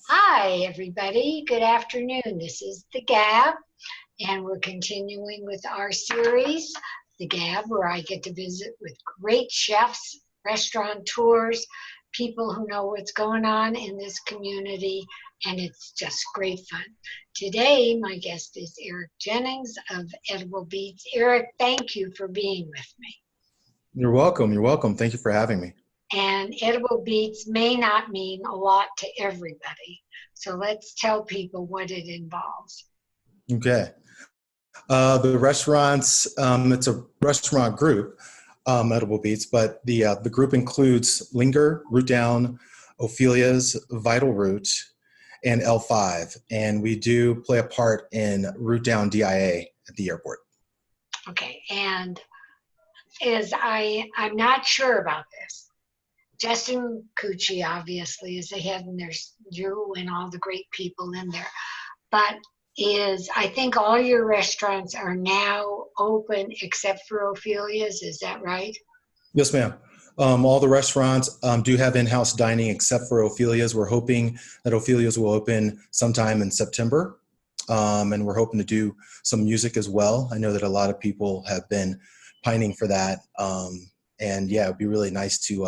Hi, everybody. Good afternoon. This is the Gabb, and we're continuing with our series, the Gabb, where I get to visit with great chefs, restaurateurs, people who know what's going on in this community, and it's just great fun. Today, my guest is Eric Jennings of Edible Beets. Eric, thank you for being with me. You're welcome. You're welcome. Thank you for having me. And edible beets may not mean a lot to everybody. So let's tell people what it involves. Okay. The restaurants, it's a restaurant group, Edible Beets, but the group includes Linger, Root Down, Ophelia's, Vital Root, and L5. And we do play a part in Root Down DIA at the airport. Okay, and I'm not sure about this. Justin Cucci obviously is the head, and there's you and all the great people in there. But I think all your restaurants are now open except for Ophelia's, is that right? Yes, ma'am. All the restaurants do have in-house dining except for Ophelia's. We're hoping that Ophelia's will open sometime in September. And we're hoping to do some music as well. I know that a lot of people have been pining for that. And yeah, it'd be really nice to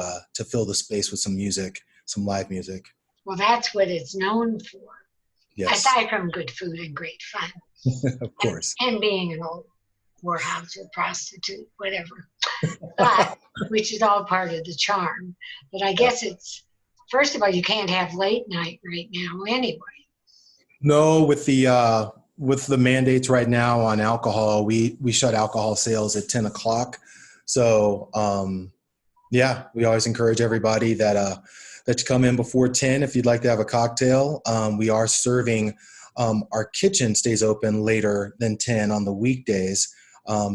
fill the space with some music, some live music. Well, that's what it's known for. Yes. Aside from good food and great fun. Of course. And being an old whorehouse or prostitute, whatever. But, which is all part of the charm. But I guess it's, first of all, you can't have late night right now anyway. No, with the mandates right now on alcohol, we shut alcohol sales at 10 o'clock. So, yeah, we always encourage everybody that you come in before 10 if you'd like to have a cocktail. We are serving, our kitchen stays open later than 10 on the weekdays.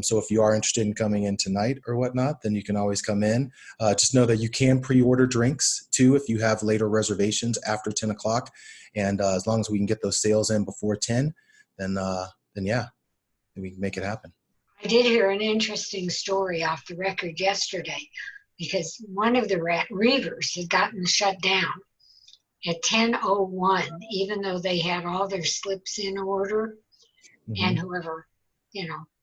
So if you are interested in coming in tonight or whatnot, then you can always come in. Just know that you can pre-order drinks too if you have later reservations after 10 o'clock. And as long as we can get those sales in before 10, then yeah, we can make it happen. I did hear an interesting story off the record yesterday because one of the Reavers had gotten shut down at 10:01, even though they had all their slips in order. Mm-hmm. And whoever,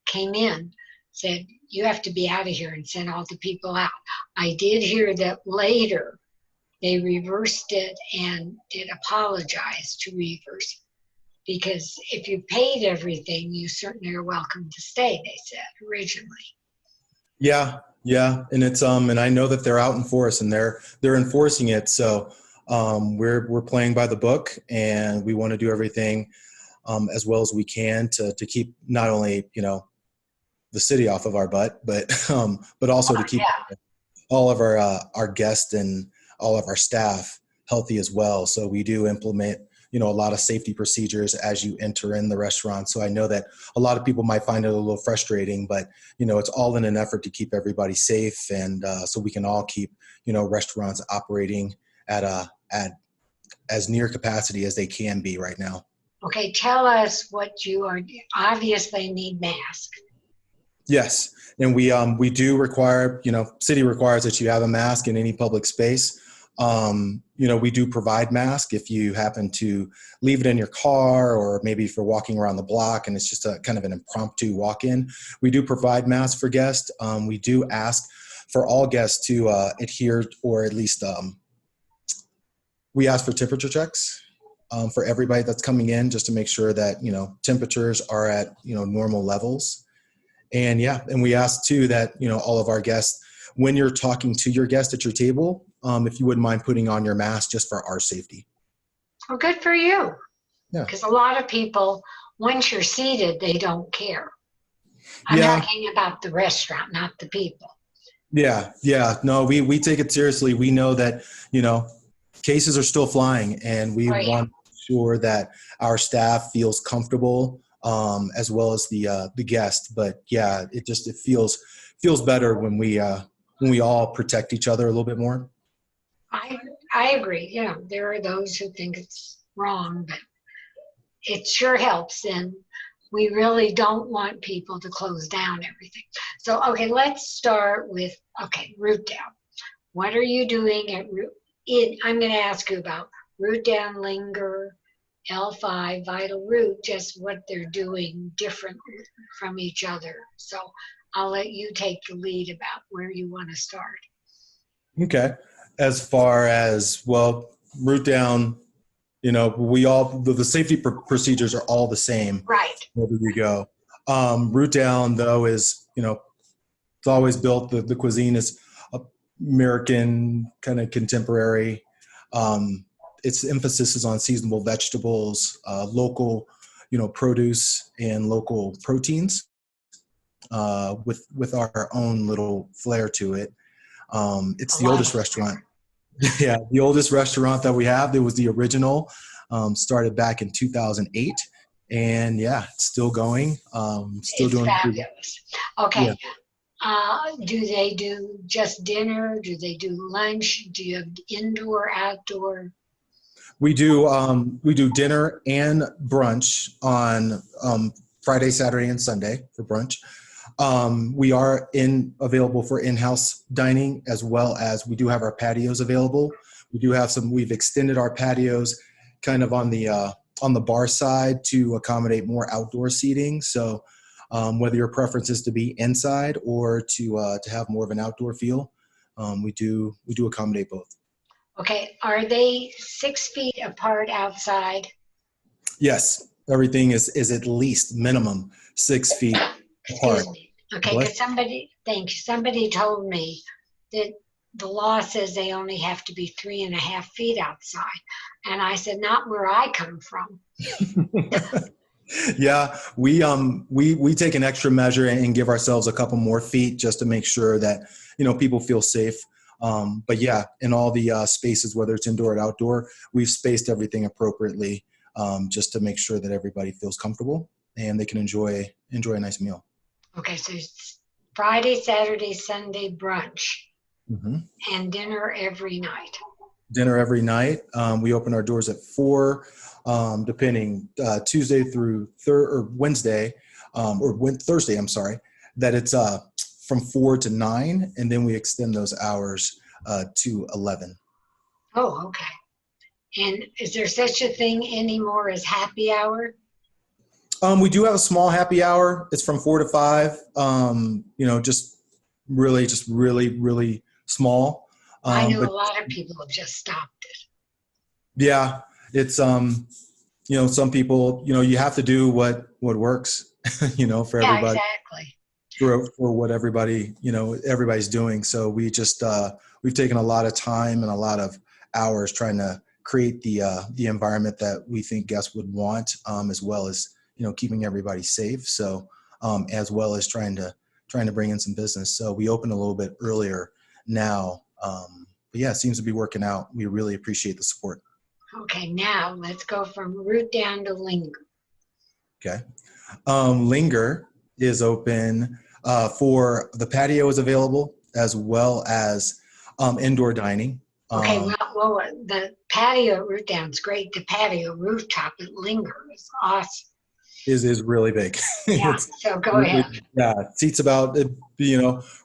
came in said, you have to be out of here, and sent all the people out. I did hear that later they reversed it and did apologize to Reavers. Because if you paid everything, you certainly are welcome to stay, they said originally. Yeah. And it's and I know that they're out in force and they're enforcing it. So we're playing by the book, and we want to do everything as well as we can to keep not only, the city off of our butt, but also to keep all of our guests and all of our staff healthy as well. So we do implement a lot of safety procedures as you enter in the restaurant. So I know that a lot of people might find it a little frustrating, but, it's all in an effort to keep everybody safe. And so we can all keep, restaurants operating at as near capacity as they can be right now. Okay. Tell us what you are. Obviously need masks. Yes. And we do require, city requires that you have a mask in any public space. We do provide masks if you happen to leave it in your car, or maybe if you're walking around the block and it's just a kind of an impromptu walk-in. We do provide masks for guests. We do ask for all guests to adhere, or at least we ask for temperature checks for everybody that's coming in, just to make sure that, temperatures are at, normal levels. And yeah, and we ask too that, all of our guests, when you're talking to your guest at your table, if you wouldn't mind putting on your mask just for our safety. Well, good for you. Yeah. Because a lot of people, once you're seated, they don't care. I'm talking about the restaurant, not the people. Yeah. No, we take it seriously. We know that, cases are still flying, and we want to make sure that our staff feels comfortable, as well as the guest. But yeah, it feels better when we all protect each other a little bit more. I agree. There are those who think it's wrong, but it sure helps. And we really don't want people to close down everything. So, okay, let's start with, Root Down. What are you doing at Root? I'm going to ask you about Root Down, Linger, L5, Vital Root, just what they're doing different from each other. So I'll let you take the lead about where you want to start. Okay. As far as, well, Root Down, we all, the safety procedures are all the same. Right. Wherever you go. Root Down, though, is, it's always built, the cuisine is American, kind of contemporary. Its emphasis is on seasonable vegetables, local, produce and local proteins, with our own little flair to it. It's the oldest restaurant. Yeah, the oldest restaurant that we have. It was the original, started back in 2008. And yeah, it's still going. Still It's doing fabulous. Okay. Yeah. Do they do just dinner? Do they do lunch? Do you have indoor, outdoor? We do dinner and brunch on Friday, Saturday, and Sunday for brunch. We are available for in-house dining, as well as we do have our patios available. We do have we've extended our patios kind of on the bar side to accommodate more outdoor seating. So whether your preference is to be inside or to have more of an outdoor feel, we do accommodate both. Okay. Are they 6 feet apart outside? Yes, everything is at least minimum 6 feet apart. Excuse me. Okay, because thank you. Somebody told me that the law says they only have to be 3.5 feet outside. And I said, not where I come from. Yeah, we take an extra measure and give ourselves a couple more feet just to make sure that, people feel safe. But yeah, in all the spaces, whether it's indoor or outdoor, we've spaced everything appropriately, just to make sure that everybody feels comfortable and they can enjoy a nice meal. Okay, so it's Friday, Saturday, Sunday brunch, Mm-hmm. and dinner every night. Dinner every night. We open our doors at 4, depending Tuesday through Wednesday, Thursday. I'm sorry, that it's from 4 to 9, and then we extend those hours to 11. Oh, okay. And is there such a thing anymore as happy hour? We do have a small happy hour. It's from 4 to 5. Just really small. I know But a lot of people have just stopped it. yeah, it's some people, you have to do what works, for Yeah, everybody, exactly. for what everybody, everybody's doing. So we just we've taken a lot of time and a lot of hours trying to create the environment that we think guests would want, as well as keeping everybody safe. So as well as trying to bring in some business. So we open a little bit earlier now. But yeah, it seems to be working out. We really appreciate the support. Okay, now let's go from Root Down to Linger. Okay. Linger is open for the patio is available, as well as indoor dining. Okay, well, the patio at Root Down's great. The patio rooftop at Linger is awesome. Is really big. Yeah, so go ahead. Yeah, seats about,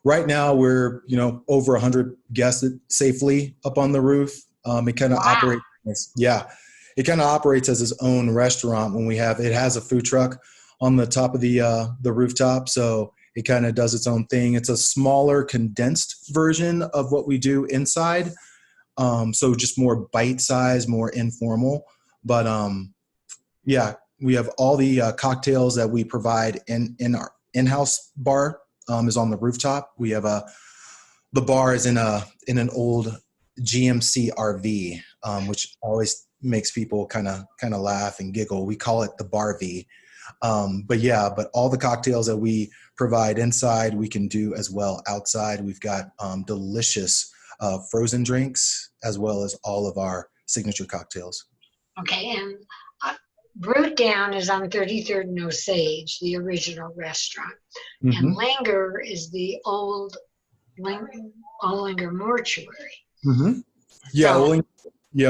right now we're, over 100 guests safely up on the roof. It kind of operates. Yeah, it kind of operates as its own restaurant when it has a food truck on the top of the rooftop. So it kind of does its own thing. It's a smaller, condensed version of what we do inside. So just more bite-sized, more informal. But yeah, we have all the cocktails that we provide in our in-house bar is on the rooftop. We have the bar is in an old GMC RV, which always makes people kind of laugh and giggle. We call it the Bar V. But all the cocktails that we provide inside, we can do as well outside. We've got delicious frozen drinks, as well as all of our signature cocktails. Okay, and Root Down is on 33rd and Osage, the original restaurant. Mm-hmm. And Linger is the old Linger mortuary. Mm-hmm. Yeah,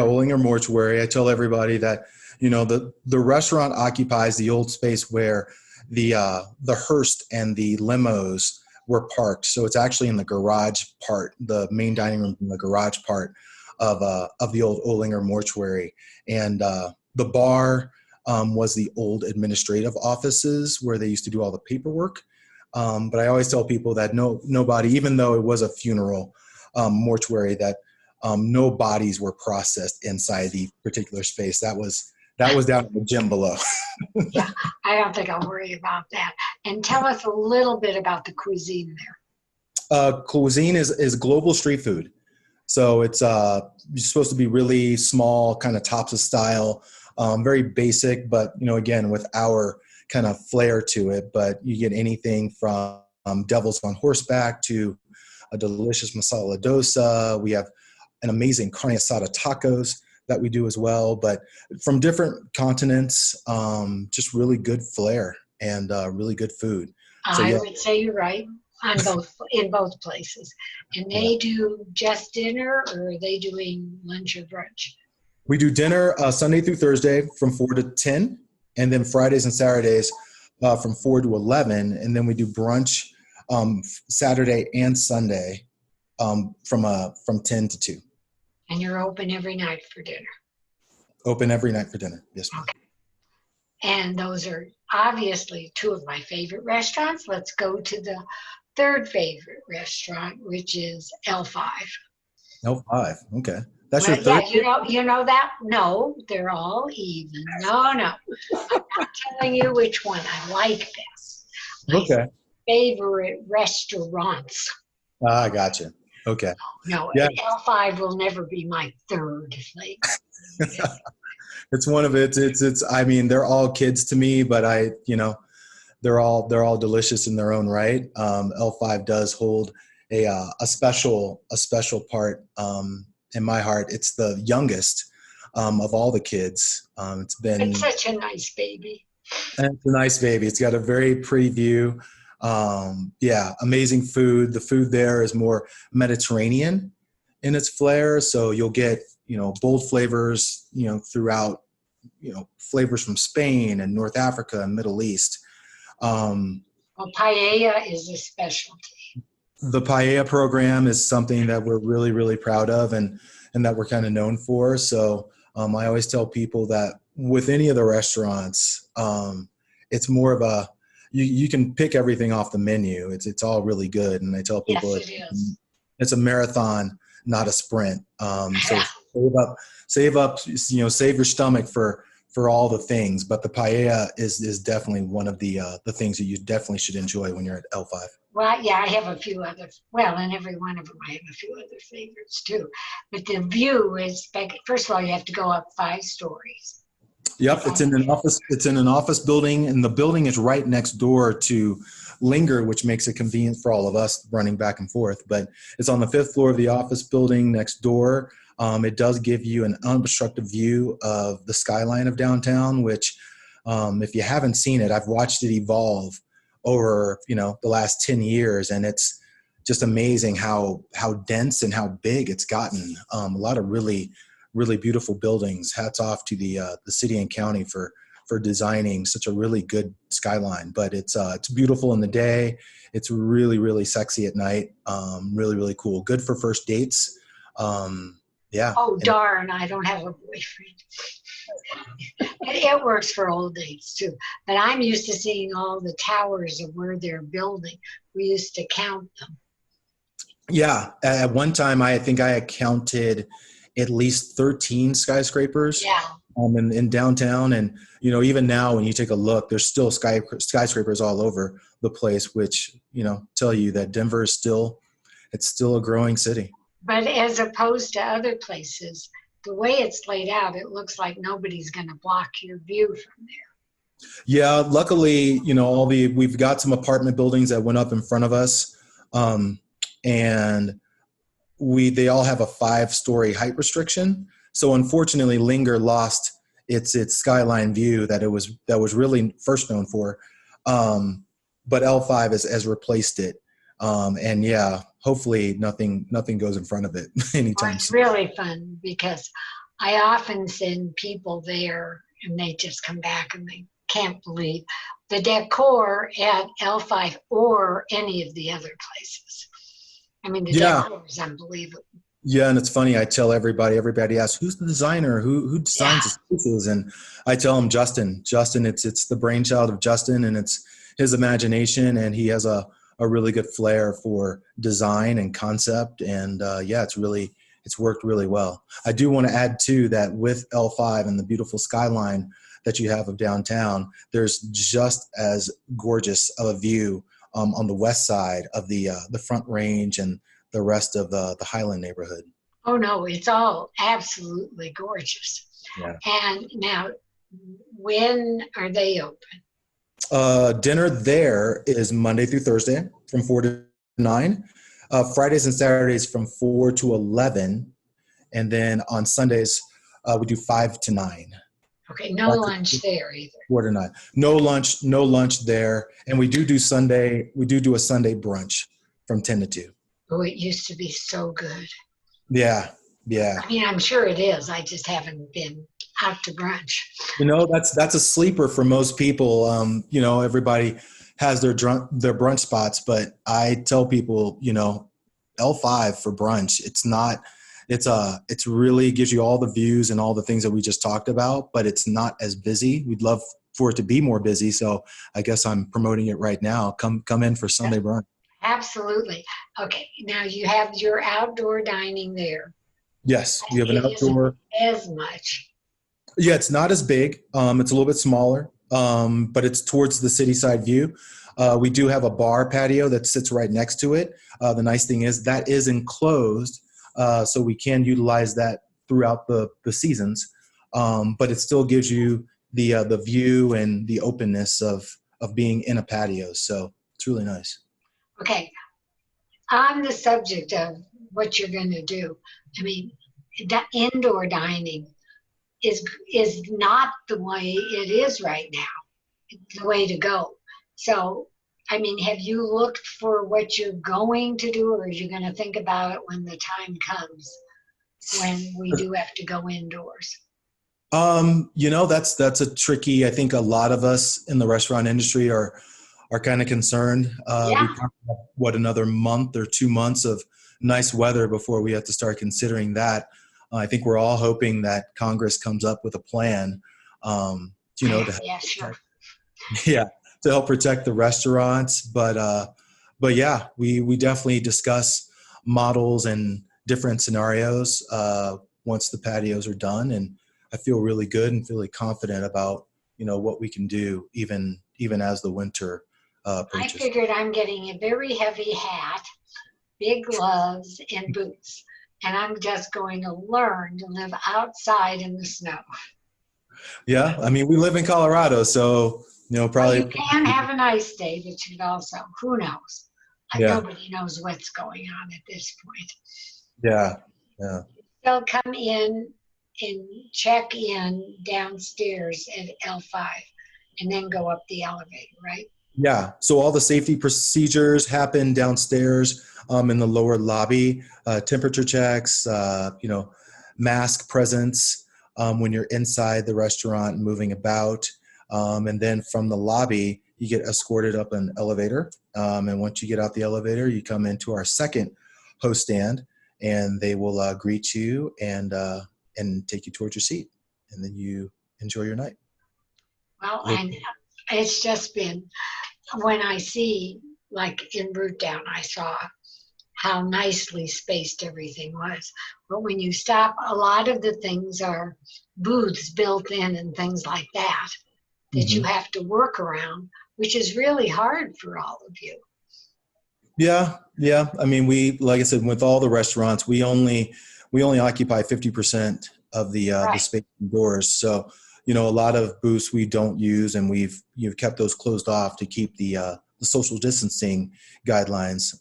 Linger mortuary. I tell everybody that, the restaurant occupies the old space where the hearse and the limos were parked. So it's actually in the garage part, the main dining room in the garage part. of the old Olinger mortuary. And the bar was the old administrative offices where they used to do all the paperwork. But I always tell people that nobody, even though it was a funeral mortuary, that no bodies were processed inside the particular space. That was down in the gym below. Yeah, I don't think I'll worry about that. And tell us a little bit about the cuisine there. Cuisine is global street food. So it's supposed to be really small, kind of Topsa style, very basic, but again, with our kind of flair to it. But you get anything from devils on horseback to a delicious masala dosa. We have an amazing carne asada tacos that we do as well, but from different continents, just really good flair and really good food. So, I would say you're right in both places. And they do just dinner, or are they doing lunch or brunch? We do dinner Sunday through Thursday from 4 to 10, and then Fridays and Saturdays from 4 to 11, and then we do brunch Saturday and Sunday from 10 to 2. And you're open every night for dinner? Open every night for dinner, yes, ma'am. Okay. And those are obviously two of my favorite restaurants. Let's go to the third favorite restaurant, which is L5. L5, okay. That's your third? Yeah, you know that? No, they're all even. No. I'm not telling you which one I like best. Okay. Favorite restaurants. I gotcha. Okay. No, yeah. L5 will never be my third flavor. It's one of it. It's. I mean, they're all kids to me, but they're all delicious in their own right. L5 does hold a special part in my heart. It's the youngest of all the kids. It's such a nice baby. And it's a nice baby. It's got a very pretty view. Amazing food. The food there is more Mediterranean in its flair. So you'll get, bold flavors, throughout, flavors from Spain and North Africa and Middle East. Paella is a specialty. The paella program is something that we're really, really proud of and that we're kind of known for. So I always tell people that with any of the restaurants, it's more of a, you can pick everything off the menu. It's all really good. And I tell people it's a marathon, not a sprint. So save up, save your stomach for all the things. But the paella is definitely one of the things that you definitely should enjoy when you're at L5. Well, yeah, I have a few other, in every one of them I have a few other favorites too. But the view is, first of all, you have to go up 5 stories. Yep, it's in an office. It's in an office building, and the building is right next door to Linger, which makes it convenient for all of us running back and forth. But it's on the 5th floor of the office building next door. It does give you an unobstructed view of the skyline of downtown, which, if you haven't seen it, I've watched it evolve over the last 10 years, and it's just amazing how dense and how big it's gotten. A lot of really beautiful buildings. Hats off to the city and county for designing such a really good skyline. But it's beautiful in the day. It's really, really sexy at night. Really, really cool. Good for first dates. Yeah. Oh, darn, I don't have a boyfriend. It works for old dates too. But I'm used to seeing all the towers of where they're building. We used to count them. Yeah. At one time, I think I had counted at least 13 skyscrapers in downtown. And, even now when you take a look, there's still skyscrapers all over the place, which, tell you that Denver is still a growing city. But as opposed to other places, the way it's laid out, it looks like nobody's going to block your view from there. Yeah, luckily, we've got some apartment buildings that went up in front of us, and they all have a 5-story height restriction. So unfortunately, Linger lost its skyline view that was really first known for, but L5 has replaced it, and hopefully nothing goes in front of it anytime soon. It's really fun because I often send people there and they just come back and they can't believe the decor at L5 or any of the other places. I mean, the decor is unbelievable. Yeah, and it's funny. I tell everybody. Everybody asks, "Who's the designer? Who designs the Yeah. spaces?" And I tell them, Justin. Justin. It's the brainchild of Justin, and it's his imagination, and he has a really good flair for design and concept. And yeah, it's worked really well. I do want to add too that with L5 and the beautiful skyline that you have of downtown, there's just as gorgeous of a view on the west side of the Front Range and the rest of the Highland neighborhood. Oh no, it's all absolutely gorgeous. Yeah. And now, when are they open? Dinner there is Monday through Thursday from 4 to 9. Fridays and Saturdays from 4 to 11. And then on Sundays, we do 5 to 9. Okay, no That's lunch there either. 4 to 9. No lunch, no lunch there. And we do a Sunday brunch from 10 to 2. Oh, it used to be so good. Yeah. Yeah. I mean, I'm sure it is. I just haven't been out to brunch. That's a sleeper for most people. Everybody has their brunch spots, but I tell people, L5 for brunch. It's really gives you all the views and all the things that we just talked about, but it's not as busy. We'd love for it to be more busy. So I guess I'm promoting it right now. Come in for Sunday brunch. Absolutely. Okay, now you have your outdoor dining there. Yes, we have an It isn't outdoor. as much. Yeah, it's not as big. It's a little bit smaller, but it's towards the city side view. We do have a bar patio that sits right next to it. The nice thing is that is enclosed, so we can utilize that throughout the seasons. But it still gives you the view and the openness of being in a patio. So it's really nice. Okay, on the subject of what you're going to do, I mean, that indoor dining is not the way it is right now. It's the way to go. So, I mean, have you looked for what you're going to do, or are you going to think about it when the time comes when we do have to go indoors? That's a tricky. I think a lot of us in the restaurant industry are kind of concerned. We Yeah. probably have, another month or 2 months of nice weather before we have to start considering that. I think we're all hoping that Congress comes up with a plan, to help Yeah, sure. protect, yeah, to help protect the restaurants. But yeah, we definitely discuss models and different scenarios once the patios are done, and I feel really good and really confident about what we can do even as the winter I approaches. figured I'm getting a very heavy hat, big gloves, and boots, and I'm just going to learn to live outside in the snow. Yeah, I mean we live in Colorado, so Well, probably. you can have a nice day, but you could also, who knows? Yeah, Nobody knows what's going on at this point. yeah, yeah. They'll come in and check in downstairs at L5 and then go up the elevator, right? Yeah, so all the safety procedures happen downstairs in the lower lobby. Temperature checks, mask presence when you're inside the restaurant moving about. And then from the lobby, you get escorted up an elevator. And once you get out the elevator, you come into our second host stand, and they will greet you and take you towards your seat. And then you enjoy your night. Well, and it's just been, when I see, like in Root Down, I saw how nicely spaced everything was. But when you stop, a lot of the things are booths built in and things like that that you Mhm. have to work around, which is really hard for all of you. Yeah, yeah. I mean, like I said, with all the restaurants, we only occupy 50% of the Right. space indoors. So, a lot of booths we don't use, and you've kept those closed off to keep the social distancing guidelines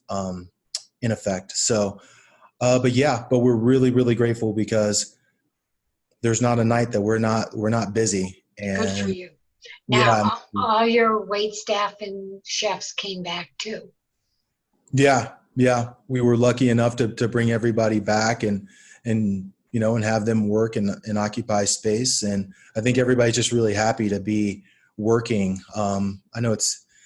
in effect. So, but we're really really grateful because there's not a night that we're not busy. Good for And you. Now, yeah, all your wait staff and chefs came back too. yeah, yeah. We were lucky enough to bring everybody back and have them work and occupy space. And I think everybody's just really happy to be working. I know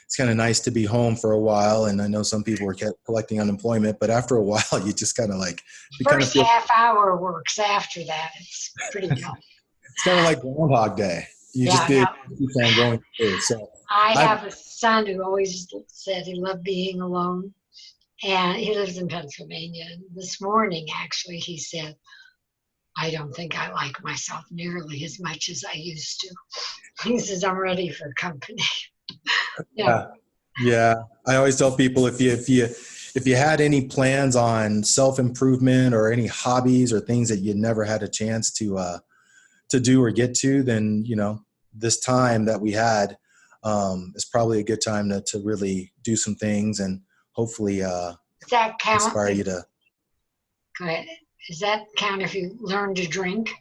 it's kind of nice to be home for a while. And I know some people were collecting unemployment, but after a while, you just kind of like, you kind of First feel half hour works. After that, it's pretty dull. it's kind of like Groundhog Day. You Yeah, just I did know. keep on going through. So I I have a son who always said he loved being alone, and he lives in Pennsylvania. And this morning, actually, he said, I don't think I like myself nearly as much as I used to. He says, I'm ready for company. Yeah. yeah, yeah. I always tell people if you had any plans on self improvement or any hobbies or things that you never had a chance to do or get to, then this time that we had is probably a good time to really do some things and hopefully Does that count? inspire you to. Go ahead. Does that count if you learn to drink?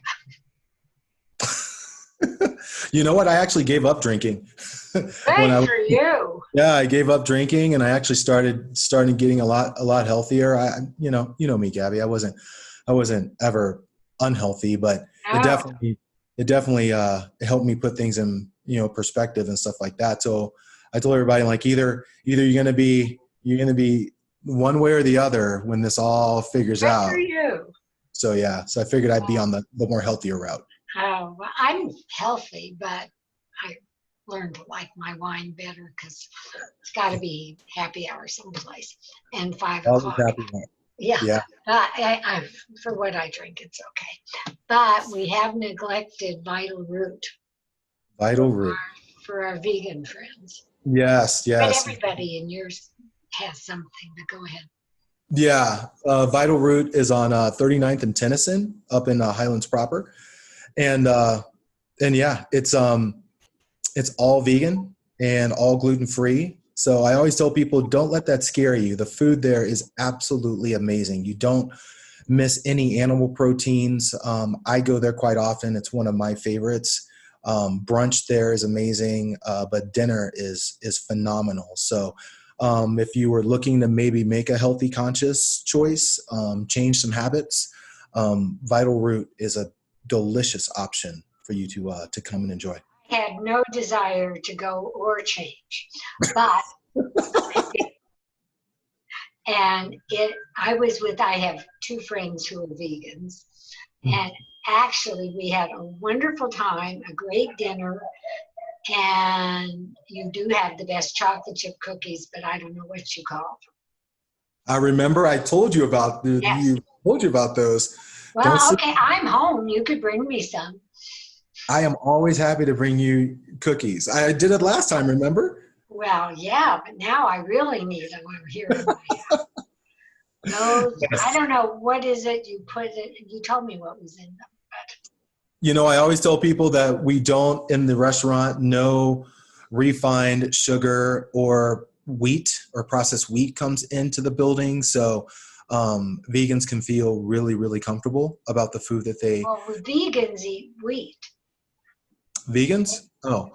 You know what? I actually gave up drinking when Good for you. yeah, I gave up drinking and I actually started getting a lot healthier. You know me, Gabby. I wasn't ever unhealthy, but it Oh, definitely it helped me put things in perspective and stuff like that. So I told everybody like either you're gonna be one way or the other when this all figures good for out. you. So yeah, so I figured I'd be on the more healthier route. Oh, well, I'm healthy, but I learned to like my wine better because it's got to be happy hour someplace and 5 o'clock. Always happy. Yeah, Yeah, for what I drink, it's okay. But we have neglected Vital Root vital root. for our vegan friends. Yes, But yes. everybody in yours has something. But go ahead. Yeah, Vital Root is on 39th and Tennyson up in Highlands proper, and yeah, it's all vegan and all gluten free. So I always tell people, don't let that scare you. The food there is absolutely amazing. You don't miss any animal proteins. I go there quite often. It's one of my favorites. Brunch there is amazing, but dinner is phenomenal. So if you were looking to maybe make a healthy, conscious choice, change some habits, Vital Root is a delicious option for you to come and enjoy. Had no desire to go or change, but I have two friends who are vegans, and actually we had a wonderful time, a great dinner, and you do have the best chocolate chip cookies, but I don't know what you call them. I remember I told you about Yes. those. Don't Well, sit. okay, I'm home. You could bring me some. I am always happy to bring you cookies. I did it last time, remember? Well, yeah, but now I really need them. I'm here in my house. Those, I Yes. don't know, what is it you put it, you told me what was in them. I always tell people that we don't in the restaurant no refined sugar or wheat or processed wheat comes into the building. So vegans can feel really, really comfortable about the food that they. Well, vegans eat wheat. Vegans? Oh,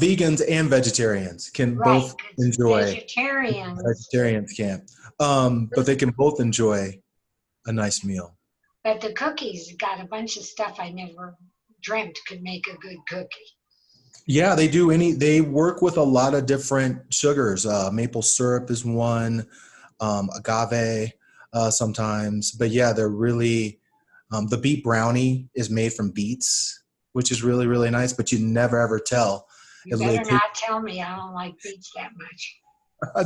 vegans and vegetarians can Right, both because enjoy. vegetarians, Vegetarians can't. But they can both enjoy a nice meal. but the cookies got a bunch of stuff I never dreamt could make a good cookie. Yeah, they do. They work with a lot of different sugars. Maple syrup is one, agave sometimes. But yeah, they're really, the beet brownie is made from beets, which is really, really nice, but you never ever tell. You better not tell me I don't like beets that much.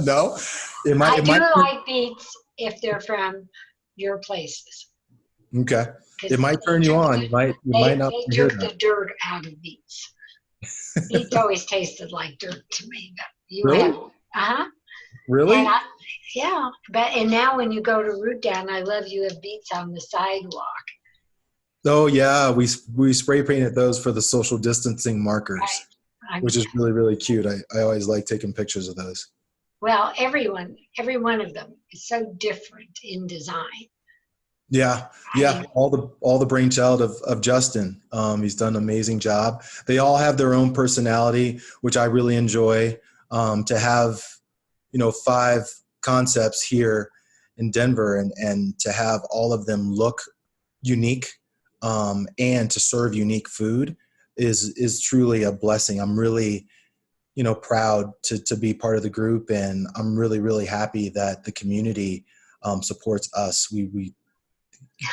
No, I it do might, like beets if they're from your places. okay. It Because might turn you on. You might not they hear took that. the dirt out of beets. Beets always tasted like dirt to me. But you have, Really? uh-huh. And Really? yeah, and now when you go to Root Down, I love you have beets on the sidewalk. Oh yeah, we spray painted those for the social distancing markers, Right. which is really, really cute. I always like taking pictures of those. Well, every one of them is so different in design. Yeah, I yeah. mean, All the brainchild of Justin. He's done an amazing job. They all have their own personality, which I really enjoy. To have, 5 concepts here in Denver, and to have all of them look unique, and to serve unique food is truly a blessing. I'm really, proud to be part of the group. And I'm really, really happy that the community supports us. We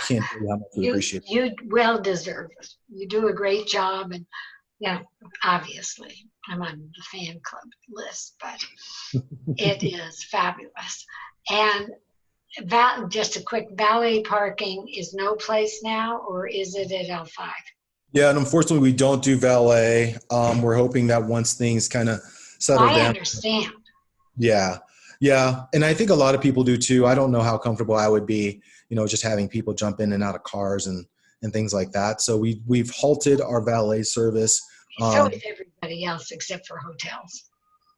can't tell you how much we appreciate it. You well deserve it. You do a great job, and obviously I'm on the fan club list, but it is fabulous. And just a quick, valet parking is no place now, or is it at L5? Yeah, and unfortunately, we don't do valet. We're hoping that once things kind of settle down. I understand. Yeah, yeah, and I think a lot of people do too. I don't know how comfortable I would be, just having people jump in and out of cars and things like that. So we've halted our valet service. So is everybody else except for hotels.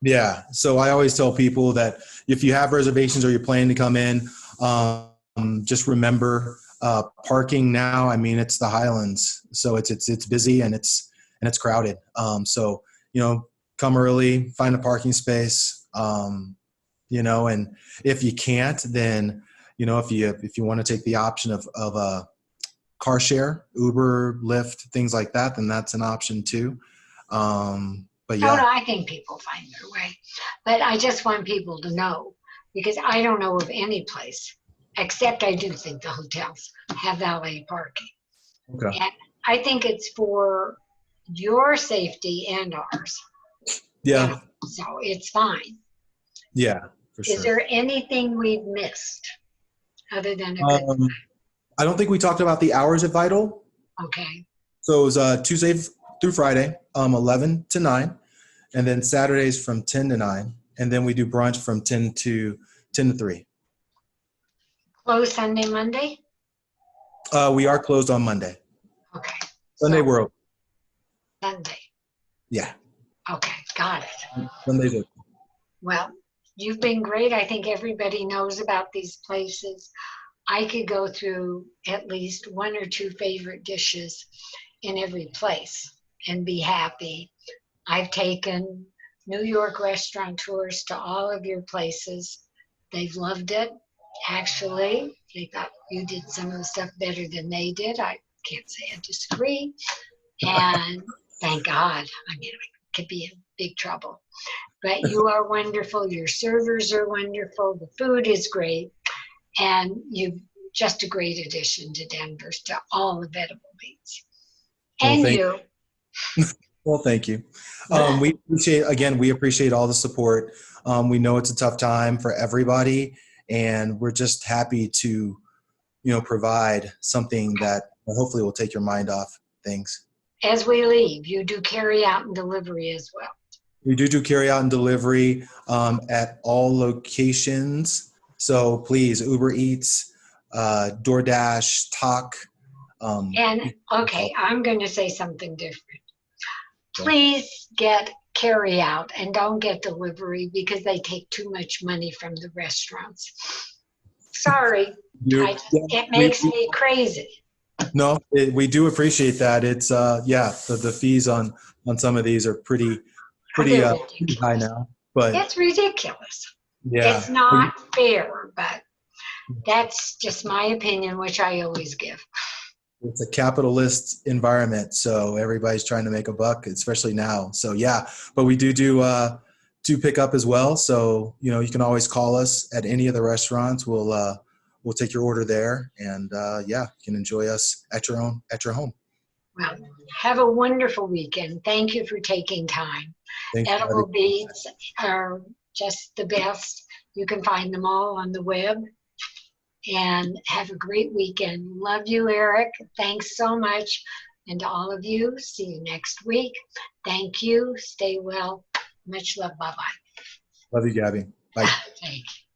Yeah, so I always tell people that if you have reservations or you're planning to come in, just remember parking now. I mean, it's the Highlands, so it's busy and it's crowded. So come early, find a parking space. And if you can't, then if you want to take the option of a car share, Uber, Lyft, things like that, then that's an option too. But yeah. No, I think people find their way. But I just want people to know, because I don't know of any place, except I do think the hotels have valet parking. Okay. And I think it's for your safety and ours. Yeah. So it's fine. Yeah, for sure. Is there anything we've missed other than a good time? I don't think we talked about the hours at Vital. Okay. So it was Tuesday through Friday, 11 to 9. And then Saturdays from 10 to 9. And then we do brunch from 10 to 3. Closed Sunday, Monday? We are closed on Monday. Okay. Sunday we're open. Sunday. Yeah. Okay, got it. Sunday's open. Well, you've been great. I think everybody knows about these places. I could go through at least one or two favorite dishes in every place and be happy. I've taken New York restaurateurs to all of your places. They've loved it. Actually, they thought you did some of the stuff better than they did. I can't say I disagree. And thank God. I mean, I could be in big trouble. But you are wonderful. Your servers are wonderful. The food is great. And you're just a great addition to Denver's, to all the edible beats. And you. Well, thank you. We appreciate all the support. We know it's a tough time for everybody, and we're just happy to, provide something that hopefully will take your mind off things. As we leave, you do carry out and delivery as well. We do carry out and delivery at all locations. So please, Uber Eats, DoorDash, Talk. And okay, I'm going to say something different. Please get carry out and don't get delivery, because they take too much money from the restaurants. Sorry, it makes me crazy. No, we do appreciate that. It's the fees on some of these are pretty high now. But it's ridiculous. Yeah, it's not fair, but that's just my opinion, which I always give. It's a capitalist environment, so everybody's trying to make a buck, especially now. So yeah, but we do pick up as well. So you can always call us at any of the restaurants. We'll take your order there, and you can enjoy us at your home. Well, have a wonderful weekend. Thank you for taking time. Thanks, Edible beets are just the best. You can find them all on the web. And have a great weekend. Love you, Eric. Thanks so much. And to all of you, see you next week. Thank you. Stay well. Much love. Bye-bye. Love you, Gabby. Bye. Thank you.